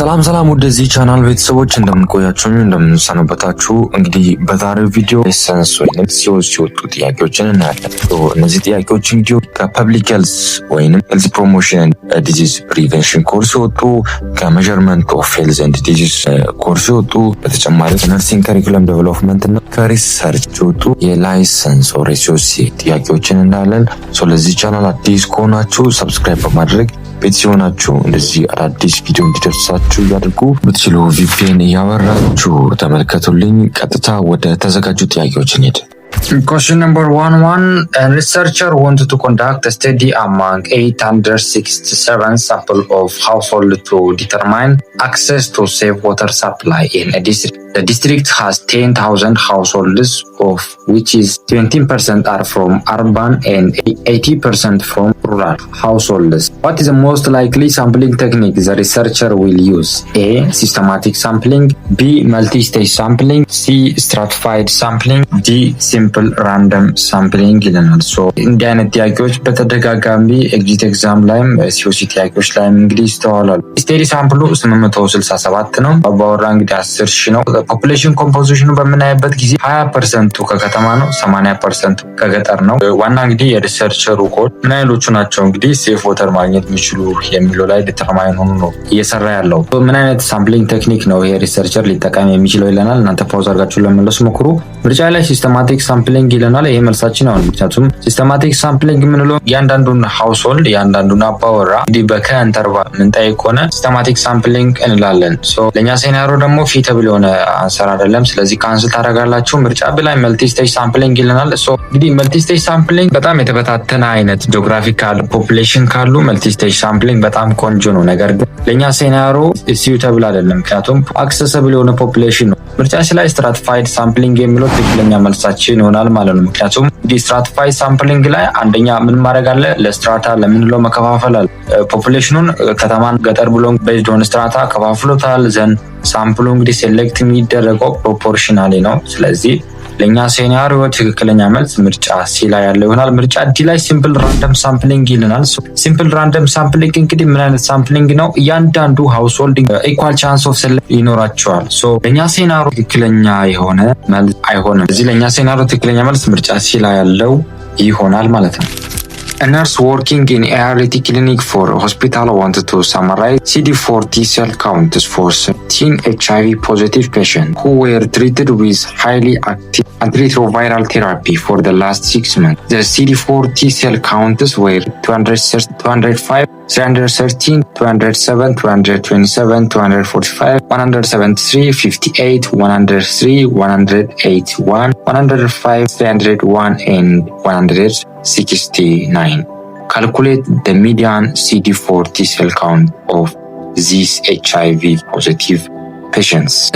ሰላም ወደዚህ ቻናል ቤተሰቦች እንደምንቆያችሁ እንደምንሰነበታችሁ። እንግዲህ በዛሬው ቪዲዮ ኤሰንስ ወይንም ሲወጡ ጥያቄዎችን እናያለን። እነዚህ ጥያቄዎች እንግዲህ ከፐብሊክ ሄልዝ ወይንም ሄልዝ ፕሮሞሽን ዲዚዝ ፕሪቨንሽን ኮርስ ወጡ፣ ከሜዠርመንት ኦፍ ሄልዝ ኤንድ ዲዚዝ ኮርስ ወጡ፣ በተጨማሪ ከነርሲንግ ካሪኩለም ዴቨሎፕመንት እና ከሪሰርች ወጡ የላይሰንስ ኦር ኤስኦሲ ጥያቄዎችን እናያለን። ለዚህ ቻናል አዲስ ከሆናችሁ ሰብስክራይብ በማድረግ ቤተሰቦናችሁ እንደዚህ አዳዲስ ቪዲዮ እንዲደርሳችሁ ያድርጉ። ብትችሉ ቪፒኤን እያበራችሁ ተመልከቱልኝ። ቀጥታ ወደ ተዘጋጁ ጥያቄዎች እንሂድ። Question number 1. A researcher wanted to conduct a study among 867 samples of households to determine access to safe water supply in a district. The district has 10,000 households, of which is 20% are from urban and 80% from rural households. What is the most likely sampling technique the researcher will use? A. Systematic sampling. B. Multi-stage sampling. C. Stratified sampling. D. Simple random sampling ይለናል። እንዲህ አይነት ጥያቄዎች በተደጋጋሚ ኤግዚት ኤግዛም ላይም ሲኦሲ ጥያቄዎች ላይም እንግዲህ ይስተዋላሉ። ስቴዲ ሳምፕሉ 867 ነው። አባወራ እንግዲህ 10,000 ነው። ፖፑሌሽን ኮምፖዚሽኑ በምናይበት ጊዜ 20% ከከተማ ነው፣ 80% ከገጠር ነው። ዋና እንግዲህ የሪሰርቸሩ ኮድ ምን አይነቶቹ ናቸው እንግዲህ ሴፍ ወተር ማግኘት የሚችሉ የሚለው ላይ ዲተርማይን ሆኖ ነው እየሰራ ያለው። ምን አይነት ሳምፕሊንግ ቴክኒክ ነው ይሄ ሪሰርቸር ሊጠቀም የሚችለው ይለናል። እናንተ ፓውዝ አድርጋችሁ ለመመለስ ሞክሩ። ምርጫ ላይ ሲስተማቲክ ሳምፕሊንግ ይለናል። ይሄ መልሳችን ነው። ምክንያቱም ሲስተማቲክ ሳምፕሊንግ የምንለው ያንዳንዱን ሃውስሆልድ ያንዳንዱን አባወራ እንግዲህ በከኢንተርቫል ምንጠይቅ ከሆነ ሲስተማቲክ ሳምፕሊንግ እንላለን። ለኛ ሴናሪዮ ደግሞ ፊተብል የሆነ አንሰር አይደለም። ስለዚህ ካንስል ታደርጋላችሁ። ምርጫ ላይ መልቲ ስቴጅ ሳምፕሊንግ ይለናል። እንግዲህ መልቲ ስቴጅ ሳምፕሊንግ በጣም የተበታተነ አይነት ጂኦግራፊካል ፖፑሌሽን ካሉ መልቲ ስቴጅ ሳምፕሊንግ በጣም ቆንጆ ነው። ነገር ግን ለኛ ሴናሪዮ ሲዩተብል አይደለም፣ ምክንያቱም አክሰሰብል የሆነ ፖፑሌሽን ነው። ምርጫ ላይ ስትራቲፋይድ ሳምፕሊንግ የሚለው ትክክለኛ መልሳችን ይሆናል ማለት ነው። ምክንያቱም እንግዲህ ስትራቲፋይድ ሳምፕሊንግ ላይ አንደኛ ምን ማድረግ አለ? ለስትራታ ለምንለው መከፋፈል አለ። ፖፑሌሽኑን ከተማን ገጠር ብሎ ቤዝድ ኦን ስትራታ ከፋፍሎታል። ዘን ሳምፕሉ እንግዲህ ሴሌክት የሚደረገው ፕሮፖርሽናሊ ነው። ስለዚህ ለኛ ሴናሪዮ ትክክለኛ መልስ ምርጫ ሲ ላይ ያለው ይሆናል። ምርጫ ዲ ላይ ሲምፕል ራንደም ሳምፕሊንግ ይለናል። ሲምፕል ራንደም ሳምፕሊንግ እንግዲህ ምን አይነት ሳምፕሊንግ ነው? እያንዳንዱ ሃውስሆልድ ኢኳል ቻንስ ኦፍ ሴሌክት ይኖራቸዋል። ለኛ ሴናሪዮ ትክክለኛ የሆነ መልስ አይሆንም። እዚህ ለኛ ሴናሪዮ ትክክለኛ መልስ ምርጫ ሲ ላይ ያለው ይሆናል ማለት ነው። A nurse working in ART clinic for a hospital wanted to summarize CD4 T cell counts for 13 HIV positive patients who were treated with highly active antiretroviral therapy for the last 6 months. The CD4 T cell counts were 205, 313, 207, 227, 245, 173, 58, 103, 181, 105, 301, and 169. Calculate the median CD4 T cell count of these HIV positive patients.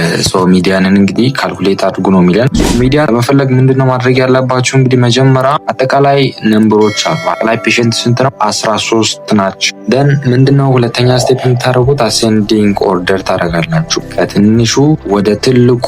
ሚዲያንን እንግዲህ ካልኩሌት አድርጉ ነው የሚለን። ሚዲያ ለመፈለግ ምንድነው ማድረግ ያለባችሁ? እንግዲህ መጀመሪያ አጠቃላይ ነምበሮች አሉ። አጠቃላይ ፔሸንት ስንት ነው? 13 ናቸው። ደን ምንድነው ሁለተኛ ስቴፕ የምታደርጉት? አሴንዲንግ ኦርደር ታደርጋላችሁ። ከትንሹ ወደ ትልቁ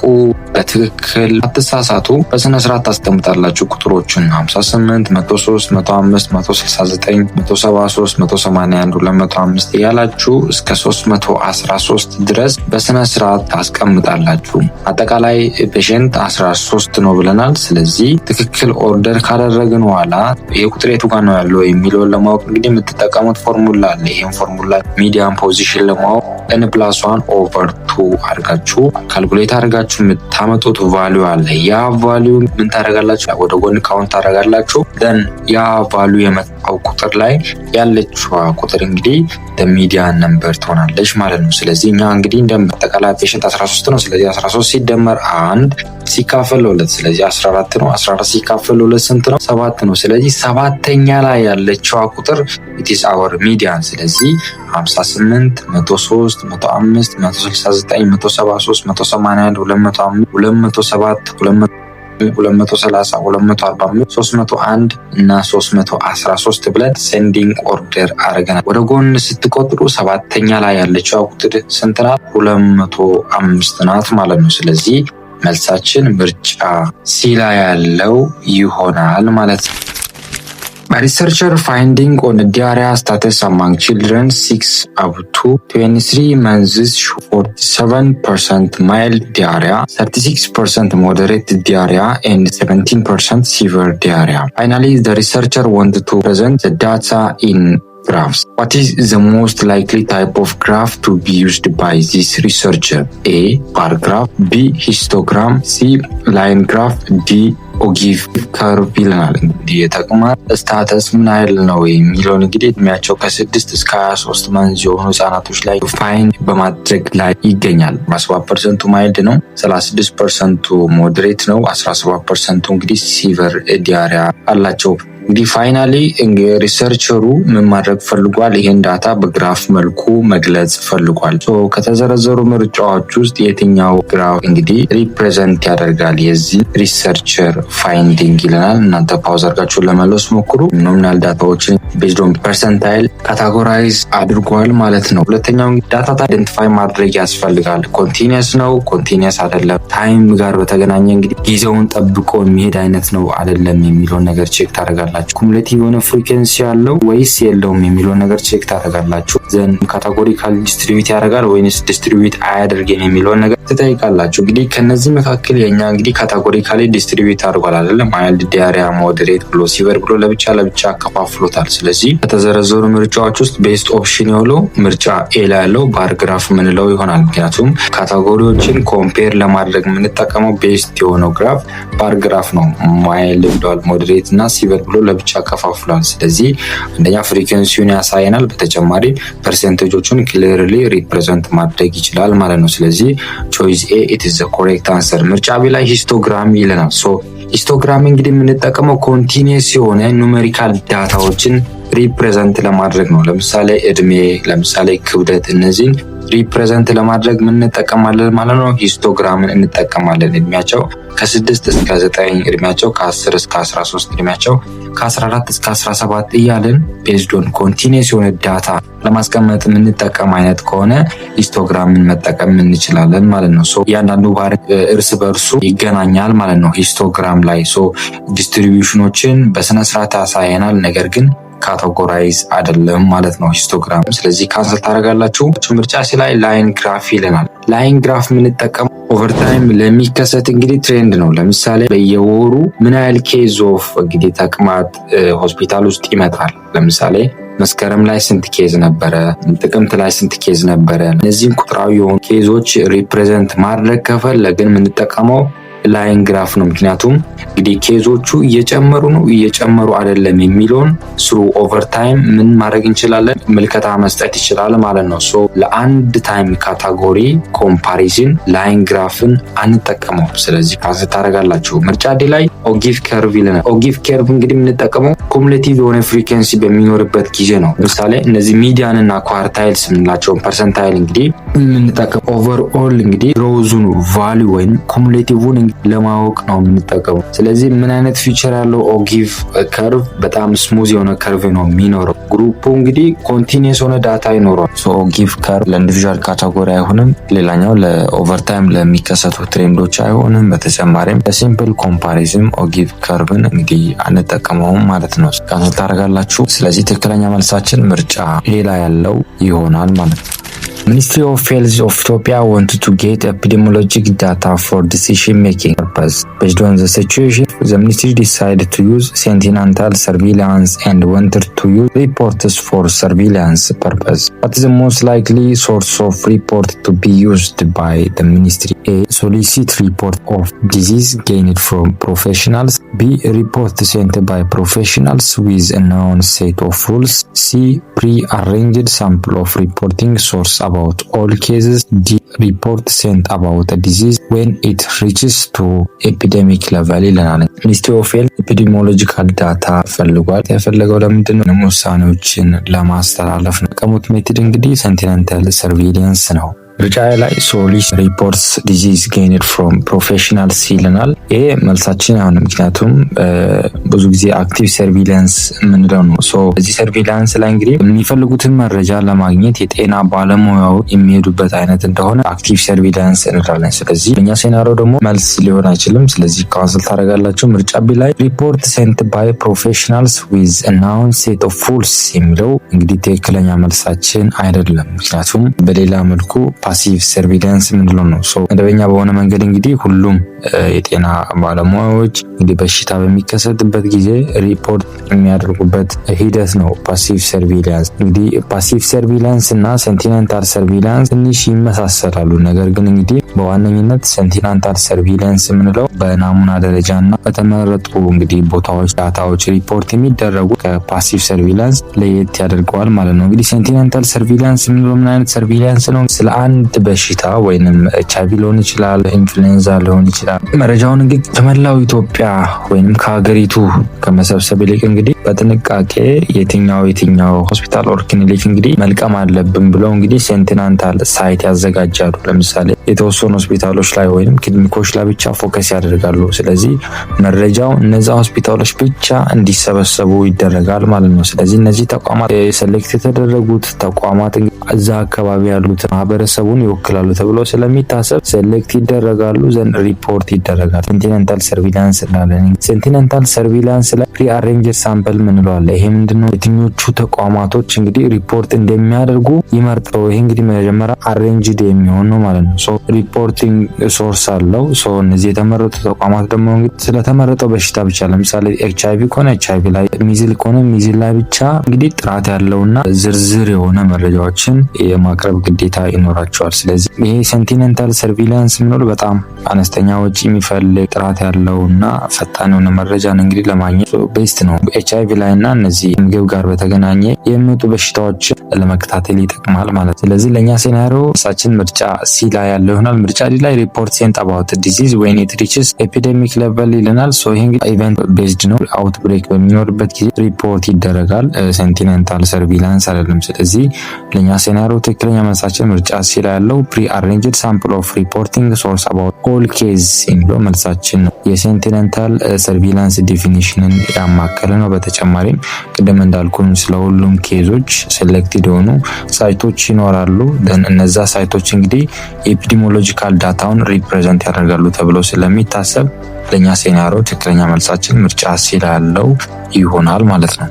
በትክክል አትሳሳቱ። በስነ ስርዓት ታስቀምጣላችሁ ቁጥሮችን 58፣ 103፣ 105፣ 169፣ 173፣ 181፣ 205 እያላችሁ እስከ 313 ድረስ በስነ ስርዓት ታስቀምጣላችሁ። አጠቃላይ ፔሸንት 13 ነው ብለናል። ስለዚህ ትክክል ኦርደር ካደረግን በኋላ የቁጥር የቱ ጋር ነው ያለው የሚለውን ለማወቅ እንግዲህ የምትጠቀሙት ፎርሙላ አለ። ይሄን ፎርሙላ ሚዲያን ፖዚሽን ለማወቅ n+1/2 አድርጋችሁ ካልኩሌት አድርጋችሁ የምታመጡት ቫልዩ አለ። ያ ቫልዩ ምን ታደርጋላችሁ? ወደ ጎን ካውንት ታደርጋላችሁ። ደን ያ ቫልዩ የመጣው ቁጥር ላይ ያለችው ቁጥር እንግዲህ ሚዲያን ነምበር ትሆናለች ማለት ነው። ስለዚህ እኛ እንግዲህ እንደምጠቃላይ ፔሸንት 13 ነው። ስለዚህ 13 ሲደመር 1 ሲካፈል 2 ስለዚህ 14 ነው። 14 ሲካፈል 2 ስንት ነው? 7 ነው። ስለዚህ ሰባተኛ ላይ ያለችው ቁጥር it is our median። ስለዚህ 58፣ 103፣ 105፣ 169፣ 173፣ 181፣ 205፣ 207፣ 230፣ 245፣ 301 እና 313 ብለን ሴንዲንግ ኦርደር አድርገናል። ወደ ጎን ስትቆጥሩ ሰባተኛ ላይ ያለችው ቁጥር ስንት ናት? 205 ናት ማለት ነው። ስለዚህ መልሳችን ምርጫ ሲ ላይ ያለው ይሆናል ማለት ነው። A researcher finding on diarrhea status among children 6 up to 23 months 47% mild diarrhea, 36% moderate diarrhea, and 17% severe diarrhea. Finally, the researcher wanted to present the data in graphs. What is the most likely type of graph to be used by this researcher? A. Bar graph, B. histogram, C. line graph, D. ኦጊቭ ከርቭ ይለናል። እንግዲህ የተቅማጥ ስታተስ ምን ያህል ነው የሚለውን እንግዲህ እድሜያቸው ከ6 እስከ 23 መንዝ የሆኑ ህጻናቶች ላይ ፋይን በማድረግ ላይ ይገኛል። 17% ማይልድ ነው፣ 36% ሞዴሬት ነው፣ 17% እንግዲህ ሲቨር ዲያሪያ አላቸው። እንግዲህ ፋይናሊ ሪሰርቸሩ ምን ማድረግ ፈልጓል? ይሄን ዳታ በግራፍ መልኩ መግለጽ ፈልጓል። ከተዘረዘሩ ምርጫዎች ውስጥ የትኛው ግራፍ እንግዲህ ሪፕሬዘንት ያደርጋል የዚህ ሪሰርቸር ፋይንዲንግ ይለናል። እናንተ ፓውዝ አድርጋችሁ ለመለስ ሞክሩ። ኖሚናል ዳታዎችን ቤዝድ ኦን ፐርሰንታይል ካታጎራይዝ አድርጓል ማለት ነው። ሁለተኛው ዳታ አይደንቲፋይ ማድረግ ያስፈልጋል። ኮንቲኒየስ ነው፣ ኮንቲኒየስ አይደለም፣ ታይም ጋር በተገናኘ እንግዲህ ጊዜውን ጠብቆ የሚሄድ አይነት ነው አይደለም የሚለውን ነገር ቼክ ታደርጋላችሁ። ኩሙሌቲቭ የሆነ ፍሪኩዌንሲ ያለው ወይስ የለውም የሚለውን ነገር ቼክ ታደርጋላችሁ። ዘን ካታጎሪካሊ ዲስትሪቢዩት ያደርጋል ወይስ ዲስትሪቢዩት አያደርግም የሚለውን ነገር ትጠይቃላችሁ። እንግዲህ ከነዚህ መካከል የኛ እንግዲህ ካታጎሪካሊ ዲስትሪቢዩት አድርጓል አይደለም፣ ማይልድ ዲያሪያ፣ ሞዴሬት ብሎ ሲቨር ብሎ ለብቻ ከፋፍሎታል። ስለዚህ ከተዘረዘሩ ምርጫዎች ውስጥ ቤስት ኦፕሽን የሆነው ምርጫ ኤ ላይ ያለው ባር ግራፍ ምንለው ይሆናል። ምክንያቱም ካታጎሪዎችን ኮምፔር ለማድረግ የምንጠቀመው ቤስት የሆነው ግራፍ ባር ግራፍ ነው። ማይልድ ብሏል፣ ሞዴሬት እና ሲቨር ብሎ ለብቻ ከፋፍሏል። ስለዚህ አንደኛ ፍሪኩዌንሲውን ያሳየናል፣ በተጨማሪ ፐርሰንቴጆቹን ክሊርሊ ሪፕሬዘንት ማድረግ ይችላል ማለት ነው። ስለዚህ ቾይስ ኤ ኢት ኢዝ ዘ ኮሬክት አንሰር። ምርጫ ቢ ላይ ሂስቶግራም ይለናል። ሂስቶግራም እንግዲህ የምንጠቀመው ኮንቲኒየስ የሆነ ኑሜሪካል ዳታዎችን ሪፕሬዘንት ለማድረግ ነው። ለምሳሌ እድሜ፣ ለምሳሌ ክብደት፣ እነዚህን ሪፕሬዘንት ለማድረግ ምን እንጠቀማለን ማለት ነው? ሂስቶግራምን እንጠቀማለን። እድሜያቸው ከ6 እስከ 9፣ እድሜያቸው ከ10 እስከ 13፣ እድሜያቸው ከ14 እስከ 17 እያልን ቤዝድ ኦን ኮንቲኒየስ የሆነ ዳታ ለማስቀመጥ የምንጠቀም አይነት ከሆነ ሂስቶግራምን መጠቀም እንችላለን ማለት ነው። እያንዳንዱ ባር እርስ በእርሱ ይገናኛል ማለት ነው ሂስቶግራም ላይ። ዲስትሪቢዩሽኖችን በስነስርዓት ያሳየናል፣ ነገር ግን ካቴጎራይዝ አይደለም ማለት ነው ሂስቶግራም። ስለዚህ ካንሰል ታደርጋላችሁ። ምርጫ ሲ ላይ ላይን ግራፍ ይለናል። ላይን ግራፍ የምንጠቀመው ኦቨርታይም ለሚከሰት እንግዲህ ትሬንድ ነው። ለምሳሌ በየወሩ ምን ያህል ኬዝ ኦፍ እንግዲህ ተቅማጥ ሆስፒታል ውስጥ ይመጣል። ለምሳሌ መስከረም ላይ ስንት ኬዝ ነበረ፣ ጥቅምት ላይ ስንት ኬዝ ነበረ። እነዚህም ቁጥራዊ የሆኑ ኬዞች ሪፕሬዘንት ማድረግ ከፈለግን የምንጠቀመው ላይን ግራፍ ነው። ምክንያቱም እንግዲህ ኬዞቹ እየጨመሩ ነው እየጨመሩ አይደለም የሚለውን ስሩ ኦቨርታይም ምን ማድረግ እንችላለን? ምልከታ መስጠት ይችላል ማለት ነው። ለአንድ ታይም ካታጎሪ ኮምፓሪዝን ላይን ግራፍን አንጠቀመው። ስለዚህ ካንስ ታደርጋላችሁ። ምርጫ ዲ ላይ ኦጊቭ ከርቭ ይለናል። ኦጊቭ ከርቭ እንግዲህ የምንጠቀመው ኩሙሌቲቭ የሆነ ፍሪኩዌንሲ በሚኖርበት ጊዜ ነው። ለምሳሌ እነዚህ ሚዲያን እና ኳርታይልስ የምንላቸውን ፐርሰንታይል እንግዲህ የምንጠቀም ኦቨርኦል እንግዲህ ሮዙን ቫልዩ ወይም ኩሙሌቲቭን ለማወቅ ነው የምንጠቀመው። ስለዚህ ምን አይነት ፊቸር ያለው ኦጊቭ ከርቭ በጣም ስሙዝ የሆነ ከርቭ ነው የሚኖረው። ግሩፑ እንግዲህ ኮንቲኒየስ የሆነ ዳታ ይኖረዋል። ኦጊቭ ከርቭ ለኢንዲቪዥዋል ካቴጎሪ አይሆንም። ሌላኛው ለኦቨርታይም ለሚከሰቱ ትሬንዶች አይሆንም። በተጨማሪም ለሲምፕል ኮምፓሪዝን ኦጊቭ ከርቭን እንግዲህ አንጠቀመውም ማለት ነው። ካንሰል ታደርጋላችሁ። ስለዚህ ትክክለኛ መልሳችን ምርጫ ኤ ላይ ያለው ይሆናል ማለት ነው። Ministry of Health of Ethiopia wanted to get epidemiologic data for decision-making purpose. Based on the situation, the ministry decided to use sentinel surveillance and wanted to use reports for surveillance purpose. What is the most likely source of report to be used by the ministry? A. Solicit report of disease gained from professionals. B. Report sent by professionals with a known set of rules. C. Pre-arranged sample of reporting source about all cases. D. Report sent about a disease when it reaches to epidemic level ይለናል። ሚኒስትሪ ኦፍ ሄልዝ ኤፒዲሚዮሎጂካል ዳታ ፈልጓል። የፈለገው ለምንድን ነው? ውሳኔዎችን ለማስተላለፍ ነው። ቀሙት ሜትድ እንግዲህ ሴንቲነንታል ሰርቬይላንስ ነው። ምርጫ ላይ ሶሊስ ሪፖርትስ ዲዚዝ ጌይንድ ፍሮም ፕሮፌሽናልስ ይለናል። ይሄ መልሳችን አሁን ምክንያቱም ብዙ ጊዜ አክቲቭ ሰርቪላንስ የምንለው ነው። በዚህ ሰርቪላንስ ላይ እንግዲህ የሚፈልጉትን መረጃ ለማግኘት የጤና ባለሙያው የሚሄዱበት አይነት እንደሆነ አክቲቭ ሰርቪላንስ እንላለን። ስለዚህ በእኛ ሴናሪዮ ደግሞ መልስ ሊሆን አይችልም። ስለዚህ ካንስል ታደርጋላችሁ። ምርጫ ቢ ላይ ሪፖርት ሴንት ባይ ፕሮፌሽናልስ ዊዝ ናውን ሴት ኦፍ ፉልስ የሚለው እንግዲህ ትክክለኛ መልሳችን አይደለም። ምክንያቱም በሌላ መልኩ ፓሲቭ ሰርቪላንስ የምንለው ነው። መደበኛ በሆነ መንገድ እንግዲህ ሁሉም የጤና ባለሙያዎች እንግዲህ በሽታ በሚከሰትበት ጊዜ ሪፖርት የሚያደርጉበት ሂደት ነው ፓሲቭ ሰርቪላንስ። እንግዲህ ፓሲቭ ሰርቪላንስ እና ሴንቲነንታል ሰርቪላንስ ትንሽ ይመሳሰላሉ። ነገር ግን እንግዲህ በዋነኝነት ሴንቲነንታል ሰርቪላንስ የምንለው በናሙና ደረጃ እና በተመረጡ እንግዲህ ቦታዎች ዳታዎች ሪፖርት የሚደረጉ ከፓሲቭ ሰርቪላንስ ለየት ያደርገዋል ማለት ነው። እንግዲህ ሴንቲነንታል ሰርቪላንስ የምንለው ምን አይነት ሰርቪላንስ ነው? ስለ አንድ በሽታ ወይንም ኤችአይቪ ሊሆን ይችላል፣ ኢንፍሉዌንዛ ሊሆን ይችላል። መረጃውን እንግዲህ ከመላው ኢትዮጵያ ወይንም ከሀገሪቱ ከመሰብሰብ ይልቅ እንግዲህ በጥንቃቄ የትኛው ሆስፒታል ኦር ክሊኒክ እንግዲህ መልቀም አለብን ብለው እንግዲህ ሴንቲነንታል ሳይት ያዘጋጃሉ። ለምሳሌ የተወሰኑ ሆስፒታሎች ላይ ወይንም ክሊኒኮች ላይ ብቻ ፎከስ ያደርጋሉ። ስለዚህ መረጃው እነዛ ሆስፒታሎች ብቻ እንዲሰበሰቡ ይደረጋል ማለት ነው። ስለዚህ እነዚህ ተቋማት ሴሌክት የተደረጉት ተቋማት እዛ አካባቢ ያሉት ማህበረሰቡን ይወክላሉ ተብሎ ስለሚታሰብ ሴሌክት ይደረጋሉ፣ ዘንድ ሪፖርት ይደረጋል። ሴንቲነንታል ሰርቪላንስ እንላለን። ሴንቲነንታል ሰርቪላንስ ላይ ፕሪ አሬንጅድ ሳምፕል ምንለው አለ። ይሄ ምንድነው? የትኞቹ ተቋማቶች እንግዲህ ሪፖርት እንደሚያደርጉ ይመርጠው። ይሄ እንግዲህ መጀመሪያ አሬንጅድ የሚሆን ነው ማለት ነው። ሪፖርቲንግ ሶርስ አለው። እነዚህ የተመረጡ ተቋማት ደግሞ እንግዲህ ስለተመረጠው በሽታ ብቻ ለምሳሌ ኤችአይቪ ከሆነ ኤችአይቪ ላይ፣ ሚዝል ከሆነ ሚዝል ላይ ብቻ እንግዲህ ጥራት ያለውና ዝርዝር የሆነ መረጃዎችን የማቅረብ ግዴታ ይኖራቸዋል። ስለዚህ ይሄ ሴንቲነንታል ሰርቪላንስ ምንለው በጣም አነስተኛ ወጪ የሚፈልግ ጥራት ያለውና ፈጣን የሆነ መረጃን እንግዲህ ለማግኘት ቤስት ነው። ኤችአይቪ ላይ እና እነዚህ ምግብ ጋር በተገናኘ የሚመጡ በሽታዎችን ለመከታተል ይጠቅማል ማለት። ስለዚህ ለኛ ሴናሪዮ ሳችን ምርጫ ሲ ላይ ያለው ይሆናል። ምርጫ ዲ ላይ ሪፖርት ሴንት አባውት ዲዚዝ ዌን ኢት ሪችስ ኤፒዴሚክ ሌቨል ይለናል። ይሄ እንግዲህ ኢቨንት ቤዝድ ነው። አውትብሬክ በሚኖርበት ጊዜ ሪፖርት ይደረጋል። ሴንቲነንታል ሰርቪላንስ አይደለም። ስለዚህ ለኛ ሴናሪዮ ትክክለኛ መልሳችን ምርጫ ሲ ላይ ያለው ፕሪ አሬንጅድ ሳምፕል ኦፍ ሪፖርቲንግ ሶርስ አባውት ኦል ኬዝ የሚለው መልሳችን ነው። የሴንቲነንታል ሰርቪላንስ ዲፊኒሽንን ያማከለ ነው። በተጨማሪም ቅድም እንዳልኩን ስለሁሉም ኬዞች ሴሌክትድ የሆኑ ሳይቶች ይኖራሉ። እነዛ ሳይቶች እንግዲህ የኤፒዲሞሎጂካል ዳታውን ሪፕሬዘንት ያደርጋሉ ተብሎ ስለሚታሰብ ለኛ ሴናሪዮ ትክክለኛ መልሳችን ምርጫ ሲ ላይ ያለው ይሆናል ማለት ነው።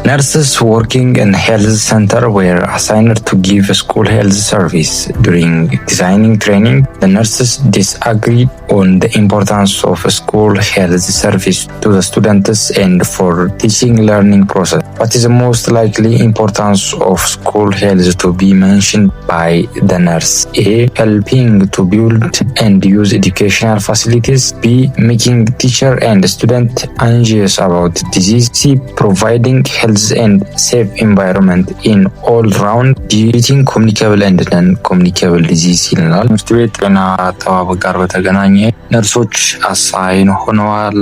Nurses working in health center were assigned to give school health service. During designing training, the nurses disagreed on the importance of school health service to the students and for teaching learning process. What is the most likely importance of school health to be mentioned by the nurse? A. Helping to build and use educational facilities. B. Making teacher and student anxious about disease. C. Providing health and safe environment in all round. Treating communicable and non-communicable disease ይለናል። ትምህርት ቤት ጤና አጠባበቅ ጋር በተገናኘ ነርሶች አሳይን ሆነዋል።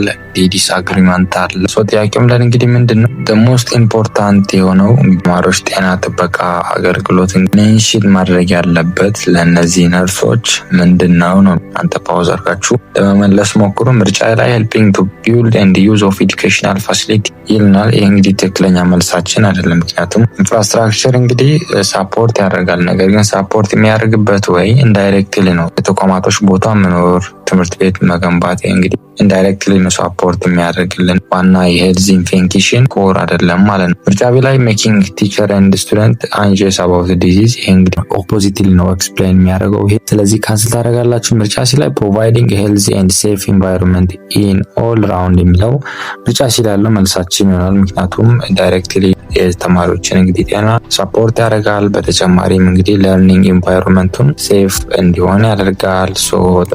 ዲስ አግሪመንት አለ። ጥያቄም ላይ እንግዲህ ምንድነው ሞስት ኢምፖርታንት የሆነው ተማሪዎች ጤና ጥበቃ አገልግሎት ሜንሽን ማድረግ ያለበት ለነዚህ ነርሶች ምንድነው ነው። አንተ ፓውዝ አድርጋችሁ ለመመለስ ሞክሩ። ምርጫ ላይ helping to build and use of educational facility ይልናል። ይሄ እንግዲህ ትክክለኛ መልሳችን አይደለም። ምክንያቱም ኢንፍራስትራክቸር እንግዲህ ሳፖርት ያደርጋል። ነገር ግን ሳፖርት የሚያደርግበት ወይ ኢንዳይሬክትሊ ነው። የተቋማቶች ቦታ መኖር፣ ትምህርት ቤት መገንባት እንግዲህ ኢንዳይሬክትሊ ነው ሳፖርት የሚያደርግልን። ዋና የሄልዝ ኢንፌክሽን ኮር አይደለም ማለት ነው። ምርጫ ላይ ሜኪንግ ቲቸር ኤንድ ስቱደንት አንጂየስ አባውት ዲዚዝ ይሄ እንግዲህ ኦፖዚትሊ ነው ኤክስፕሌን የሚያደርገው ይሄ። ስለዚህ ካንስል ታደርጋላችሁ። ምርጫ ላይ ፕሮቫይዲንግ ሄልዝ ኤንድ ሴፍ ኢንቫይሮንመንት ኢን ኦል ራውንድ የሚለው ምርጫ ያለው መልሳችን ይሆናል። ምክንያቱም ዳይሬክትሊ የተማሪዎችን እንግዲህ ጤና ሳፖርት ያደርጋል። በተጨማሪም እንግዲህ ለርኒንግ ኢንቫይሮንመንቱን ሴፍ እንዲሆን ያደርጋል።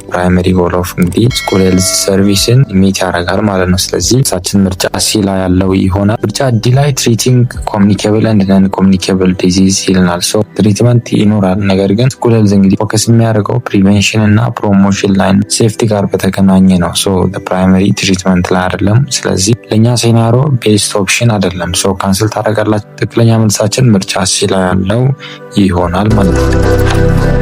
ፕራይመሪ ጎል ኦፍ እንግዲህ ስኩል ሄልዝ ሰርቪስን ሚት ያደርጋል ማለት ነው። ስለዚህ ሳችን ምርጫ ሲ ላይ ያለው ይሆናል። ምርጫ ዲ ላይ ትሪቲንግ ኮሚኒኬብል ኤንድ ነን ኮሚኒኬብል ዲዚዝ ይልናል። ትሪትመንት ይኖራል። ነገር ግን ስኩል ሄልዝ እንግዲህ ፎከስ የሚያደርገው ፕሪቬንሽን እና ፕሮሞሽን ላይ ሴፍቲ ጋር በተገናኘ ነው። ፕራይመሪ ትሪትመንት ላይ አይደለም። ስለዚህ ለኛ ሴናሪዮ ቤስት ኦፕሽን አይደለም። ካንስል ታደርጋላችሁ። ትክክለኛ መልሳችን ምርጫ ሲ ላይ ያለው ይሆናል ማለት ነው።